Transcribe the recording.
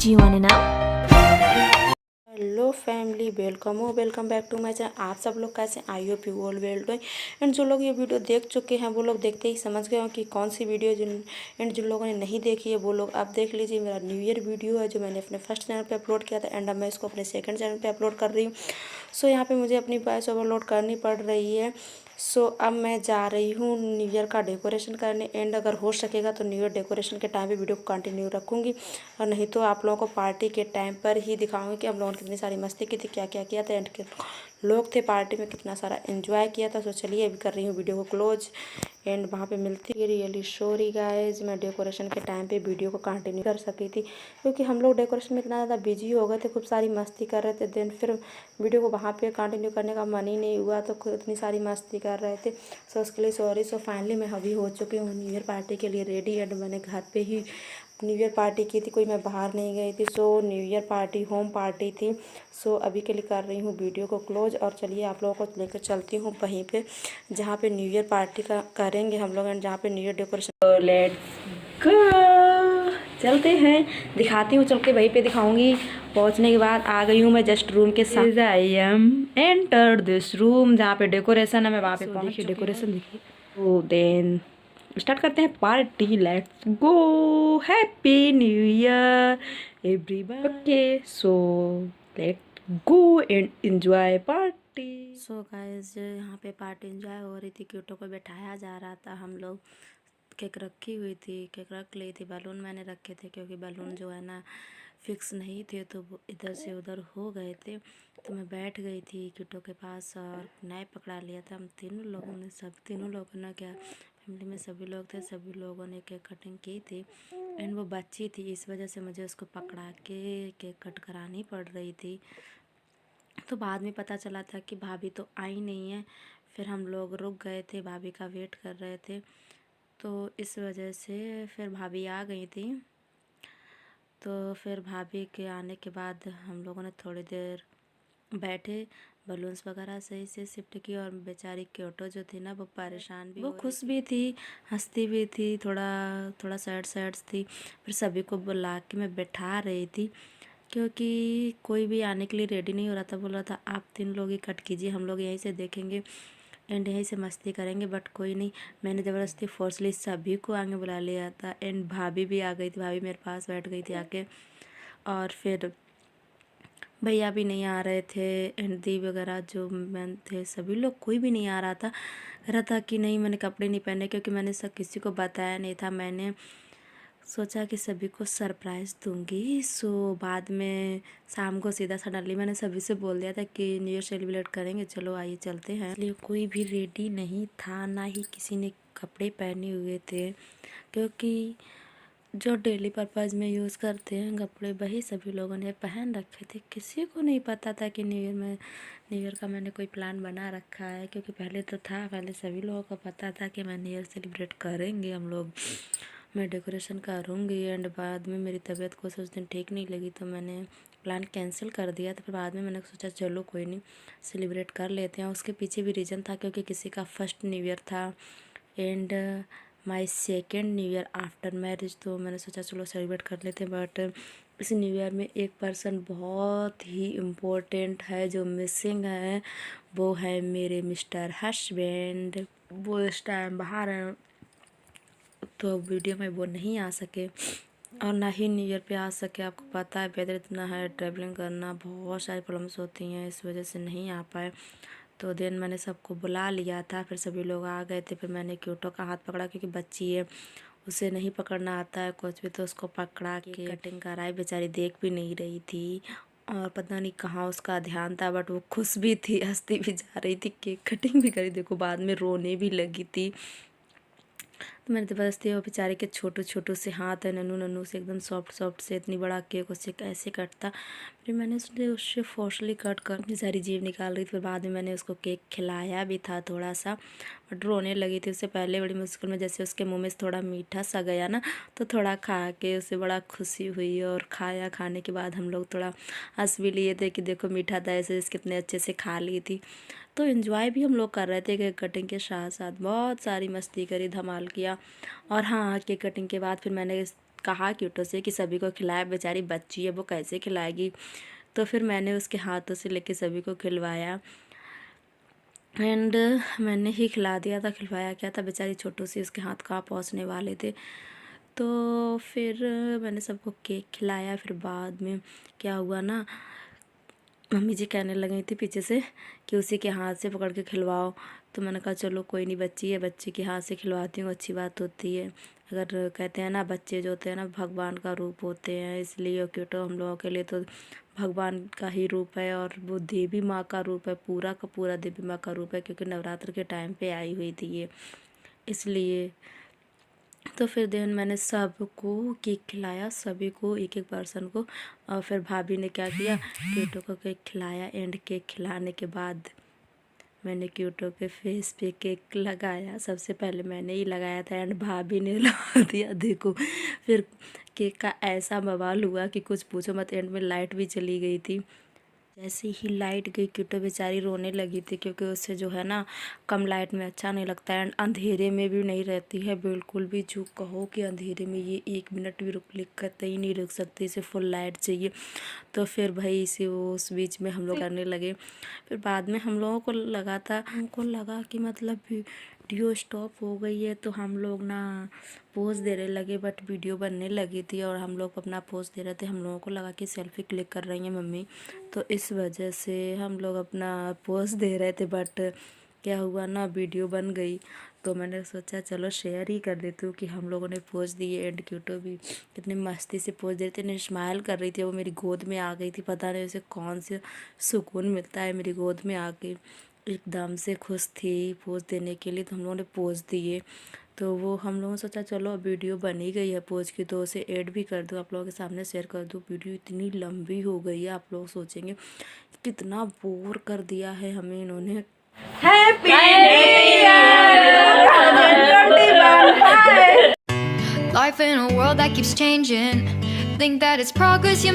Do you want to know? Hello family, welcome back to my channel. आप सब लोग कैसे? I hope you all well doing. And जो लोग ये वीडियो देख चुके हैं वो लोग देखते ही समझ गए हो कि कौन सी वीडियो। जिन लोगों ने नहीं देखी है वो लोग अब देख लीजिए। मेरा न्यू ईयर वीडियो है जो मैंने अपने फर्स्ट चैनल पे अपलोड किया था, एंड अब मैं इसको अपने सेकंड चैनल पे अपलोड कर रही हूँ। सो यहाँ पे मुझे अपनी वॉइस ओवरलोड करनी पड़ रही है। सो अब मैं जा रही हूँ न्यू ईयर का डेकोरेशन करने, एंड अगर हो सकेगा तो न्यू ईयर डेकोरेशन के टाइम पे वीडियो को कंटिन्यू रखूँगी, और नहीं तो आप लोगों को पार्टी के टाइम पर ही दिखाऊंगी कि हम लोगों ने कितनी सारी मस्ती की थी, क्या क्या किया था, एंड लोग थे पार्टी में, कितना सारा एंजॉय किया था। तो चलिए अभी कर रही हूँ वीडियो को क्लोज, एंड वहाँ पे मिलती है। रियली सॉरी गाइज, मैं डेकोरेशन के टाइम पे वीडियो को कंटिन्यू कर सकी थी क्योंकि हम लोग डेकोरेशन में इतना ज़्यादा बिजी हो गए थे, खूब सारी मस्ती कर रहे थे। देन फिर वीडियो को वहाँ पे कंटिन्यू करने का मन ही नहीं हुआ, तो इतनी सारी मस्ती कर रहे थे। सो उसके लिए सॉरी। सो फाइनली मैं अभी हो चुकी हूँ न्यू ईयर पार्टी के लिए रेडी, एंड मैंने घर पे ही न्यू ईयर पार्टी की थी, कोई मैं बाहर नहीं गई थी। So new year party home party थी। सो अभी के लिए कर रही हूँ वीडियो को क्लोज, और चलिए आप लोगों को लेकर चलती हूँ वहीं पे जहाँ पे न्यू ईयर पार्टी का करेंगे हम लोग, एंड जहाँ पे new year decoration. Let's go, चलते हैं, दिखाती हूँ, चल के वहीं पे दिखाऊंगी। पहुँचने के बाद आ गई हूँ मैं जस्ट रूम के साथ। I am enter this room जहाँ पे डेकोरेशन है, मैं वहाँ पे पहुँच चुकी हूँ। डेकोरेशन देखिए। तो देन स्टार्ट करते हैं party. Let's go, happy new year everyone. Okay, so let's go and enjoy party. So guys, यहाँ पे पार्टी एंजॉय हो रही थी, क्यूटो को बैठाया जा रहा था। हम लोग केक रखी हुई थी, केक रख ली थी, बैलून मैंने रखे थे क्योंकि बैलून जो है ना फिक्स नहीं थे, तो वो इधर से उधर हो गए थे। तो मैं बैठ गई थी क्यूटो के पास और नाइफ पकड़ा लिया था। हम तीनों लोगों ने क्या, फैमिली में सभी लोग थे, सभी लोगों ने केक कटिंग की थी। एंड वो बच्ची थी, इस वजह से मुझे उसको पकड़ा के केक कट करानी पड़ रही थी। तो बाद में पता चला था कि भाभी तो आई नहीं है। फिर हम लोग रुक गए थे, भाभी का वेट कर रहे थे, तो इस वजह से फिर भाभी आ गई थी। तो फिर भाभी के आने के बाद हम लोगों ने थोड़ी देर बैठे, बलून्स वगैरह सही से शिफ्ट की, और बेचारी क्योटो जो थी ना वो परेशान भी, वो खुश भी थी, हंसती भी थी, थोड़ा सैड थी। फिर सभी को बुला के मैं बैठा रही थी क्योंकि कोई भी आने के लिए रेडी नहीं हो रहा था। बोल रहा था आप 3 लोग ही कट कीजिए, हम लोग यहीं से देखेंगे एंड यहीं से मस्ती करेंगे। बट कोई नहीं, मैंने ज़बरदस्ती फोर्सली सभी को आगे बुला लिया था। एंड भाभी भी आ गई थी, भाभी मेरे पास बैठ गई थी आके। और फिर भैया भी नहीं आ रहे थे, एंड दी वगैरह जो मैन थे सभी लोग, कोई भी नहीं आ रहा था। कह रहा था कि नहीं मैंने कपड़े नहीं पहने, क्योंकि मैंने सब किसी को बताया नहीं था। मैंने सोचा कि सभी को सरप्राइज़ दूंगी। सो बाद में शाम को सीधा सडनली मैंने सभी से बोल दिया था कि न्यू ईयर सेलिब्रेट करेंगे, चलो आइए चलते हैं। इसलिए कोई भी रेडी नहीं था, ना ही किसी ने कपड़े पहने हुए थे, क्योंकि जो डेली पर्पज़ में यूज़ करते हैं कपड़े वही सभी लोगों ने पहन रखे थे। किसी को नहीं पता था कि न्यू ईयर का मैंने कोई प्लान बना रखा है, क्योंकि पहले तो था, पहले सभी लोगों को पता था कि मैं न्यू ईयर सेलिब्रेट करेंगे हम लोग, मैं डेकोरेशन करूँगी। एंड बाद में मेरी तबीयत को उस दिन ठीक नहीं लगी, तो मैंने प्लान कैंसिल कर दिया। तो फिर बाद में मैंने सोचा चलो कोई नहीं, सेलिब्रेट कर लेते हैं। उसके पीछे भी रीज़न था क्योंकि किसी का फर्स्ट न्यू ईयर था and my second new year after marriage, तो मैंने सोचा चलो सेलिब्रेट कर लेते हैं। बट इस न्यू ईयर में एक पर्सन बहुत ही इम्पोर्टेंट है जो मिसिंग है, वो है मेरे मिस्टर हस्बैंड। वो इस टाइम बाहर हैं, तो वीडियो में वो नहीं आ सके और ना ही न्यू ईयर पे आ सके। आपको पता है वेदर इतना है, ट्रैवलिंग करना बहुत सारी प्रॉब्लम्स होती हैं, इस वजह से नहीं आ पाए। तो देन मैंने सबको बुला लिया था, फिर सभी लोग आ गए थे। फिर मैंने क्यूटो का हाथ पकड़ा, क्योंकि बच्ची है, उसे नहीं पकड़ना आता है कुछ भी, तो उसको पकड़ा के कटिंग कराई। बेचारी देख भी नहीं रही थी और पता नहीं कहाँ उसका ध्यान था, बट वो खुश भी थी, हंसती भी जा रही थी, केक कटिंग भी करी। देखो बाद में रोने भी लगी थी। तो मैंने ज़बरदस्ती वो बेचारे के छोटू से हाथ है, नन्नू से एकदम सॉफ्ट से, इतनी बड़ा केक उससे कैसे कटता। फिर मैंने उससे फोर्सली कट कर अपनी सारी जीभ निकाल रही थी। फिर बाद में मैंने उसको केक खिलाया भी था थोड़ा सा, बट रोने लगी थी। उससे पहले बड़ी मुश्किल में जैसे उसके मुँह में से थोड़ा मीठा सा गया ना, तो थोड़ा खा के उसे बड़ा खुशी हुई, और खाने के बाद हम लोग थोड़ा हंस भी लिए थे कि देखो मीठा था, ऐसे कितने अच्छे से खा ली थी। तो एंजॉय भी हम लोग कर रहे थे केक कटिंग के साथ साथ, बहुत सारी मस्ती करी, धमाल किया। और हाँ, केक कटिंग के बाद फिर मैंने कहा क्यूटो से कि सभी को खिलाए, बेचारी बच्ची है वो कैसे खिलाएगी। तो फिर मैंने उसके हाथों से लेके सभी को खिलवाया एंड मैंने ही खिला दिया था। खिलवाया क्या था, बेचारी छोटू सी, उसके हाथ कहाँ पहुँचने वाले थे। तो फिर मैंने सबको केक खिलाया। फिर बाद में क्या हुआ ना, मम्मी जी कहने लगी थी पीछे से कि उसी के हाथ से पकड़ के खिलवाओ। तो मैंने कहा चलो कोई नहीं, बच्ची है, बच्चे के हाथ से खिलवाती हूँ, अच्छी बात होती है। अगर कहते हैं ना बच्चे जो होते हैं ना भगवान का रूप होते हैं, इसलिए क्यूटो हम लोगों के लिए तो भगवान का ही रूप है और वो देवी माँ का रूप है, पूरा का पूरा देवी माँ का रूप है, क्योंकि नवरात्र के टाइम पे आई हुई थी ये, इसलिए। तो फिर देन मैंने सबको केक खिलाया, सभी को, एक एक पर्सन को। और फिर भाभी ने क्या किया, क्यूटो को केक खिलाया एंड केक खिलाने के बाद मैंने क्यूटो के फेस पे केक लगाया। सबसे पहले मैंने ही लगाया था एंड भाभी ने लगा दिया, देखो। फिर केक का ऐसा बवाल हुआ कि कुछ पूछो मत, एंड में लाइट भी चली गई थी। जैसे ही लाइट गई क्यूटो बेचारी रोने लगी थी, क्योंकि उससे जो है ना कम लाइट में अच्छा नहीं लगता है एंड अंधेरे में भी नहीं रहती है बिल्कुल भी। जो कहो कि अंधेरे में ये 1 मिनट भी कतई नहीं रुक सकती, इसे फुल लाइट चाहिए। तो फिर भाई इसे वो उस बीच में हम लोग करने लगे। फिर बाद में हम लोगों को लगा कि मतलब वीडियो स्टॉप हो गई है, तो हम लोग ना पोज देने लगे, बट वीडियो बनने लगी थी और हम लोग अपना पोज दे रहे थे। हम लोगों को लगा कि सेल्फी क्लिक कर रही हैं मम्मी, तो इस वजह से हम लोग अपना पोज दे रहे थे। बट क्या हुआ ना, वीडियो बन गई। तो मैंने सोचा चलो शेयर ही कर देती हूँ कि हम लोगों ने पोज दिए एंड क्यूटो भी कितनी मस्ती से पोज दे रही थी, स्माइल कर रही थी। वो मेरी गोद में आ गई थी, पता नहीं उसे कौन से सुकून मिलता है मेरी गोद में आके, एकदम से खुश थी पोज देने के लिए। तो हम लोगों ने पोज दिए। तो वो हम लोगों ने सोचा चलो अब वीडियो बन ही गई है पोज की, तो उसे ऐड भी कर दूँ, आप लोगों के सामने शेयर कर दूँ। वीडियो इतनी लंबी हो गई है, आप लोग सोचेंगे कितना बोर कर दिया है हमें इन्होंने। Happy New Year 2021. Life in a world that keeps changing. Think that it's progress you